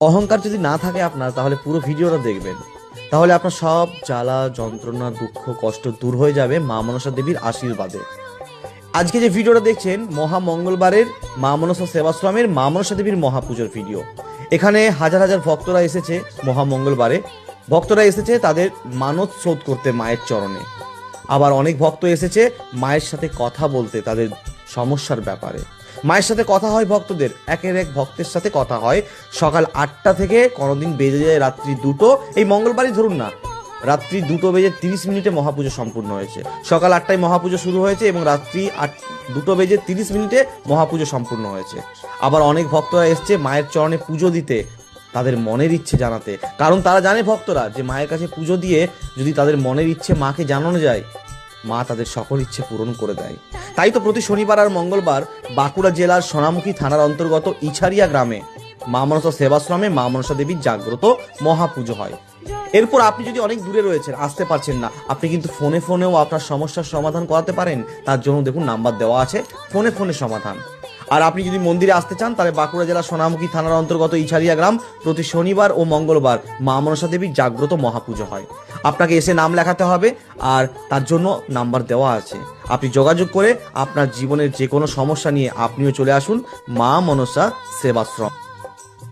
অহংকার যদি না থাকে আপনার, তাহলে পুরো ভিডিওটা দেখবেন। তাহলে আপনার সব জ্বালা যন্ত্রণা দুঃখ কষ্ট দূর হয়ে যাবে মা মনসা দেবীর আশীর্বাদে। আজকে যে ভিডিওটা দেখছেন মহা মঙ্গলবারের মা মনসা সেবাশ্রমের মা মনসা দেবীর মহাপুজোর ভিডিও। এখানে হাজার হাজার ভক্তরা এসেছে মহা মঙ্গলবারে। ভক্তরা এসেছে তাদের মানত শোধ করতে মায়ের চরণে। আবার অনেক ভক্ত এসেছে মায়ের সাথে কথা বলতে তাদের সমস্যার ব্যাপারে। মায়ের সাথে কথা হয় ভক্তদের, একের এক ভক্তের সাথে কথা হয়। সকাল 8টা থেকে কোনোদিন বেজে যায় রাত্রি 2টো। এই মঙ্গলবারই ধরুন না, রাত্রি 2:30 মহাপুজো সম্পূর্ণ হয়েছে। সকাল 8টায় মহাপুজো শুরু হয়েছে এবং রাত্রি 2:30 মহাপুজো সম্পূর্ণ হয়েছে। আবার অনেক ভক্তরা এসছে মায়ের চরণে পুজো দিতে, তাদের মনের ইচ্ছে জানাতে। কারণ তারা জানে ভক্তরা যে মায়ের কাছে পুজো দিয়ে যদি তাদের মনের ইচ্ছে মাকে জানানো যায়, মা তাদের সকল ইচ্ছে পূরণ করে দেয়। তাই তো প্রতি শনিবার আর মঙ্গলবার বাঁকুড়া জেলার সোনামুখী থানার অন্তর্গত ইছারিয়া গ্রামে মা মনসা সেবাশ্রমে মা মনসা দেবীর জাগ্রত মহাপুজো হয়। এরপর আপনি যদি অনেক দূরে রয়েছেন, আসতে পারছেন না, আপনি কিন্তু ফোনেও আপনার সমস্যার সমাধান করাতে পারেন। তার জন্য দেখুন নাম্বার দেওয়া আছে, ফোনে সমাধান। আর আপনি যদি মন্দিরে আসতে চান, তাহলে বাঁকুড়া জেলার সোনামুখী থানার অন্তর্গত ইছারিয়া গ্রাম প্রতি শনিবার ও মঙ্গলবার মা মনসা দেবীর জাগ্রত মহাপুজো হয়। আপনাকে এসে নাম লেখাতে হবে, আর তার জন্য নাম্বার দেওয়া আছে। আপনি যোগাযোগ করে আপনার জীবনের যে কোনো সমস্যা নিয়ে আপনিও চলে আসুন মা মনসা সেবাশ্রম।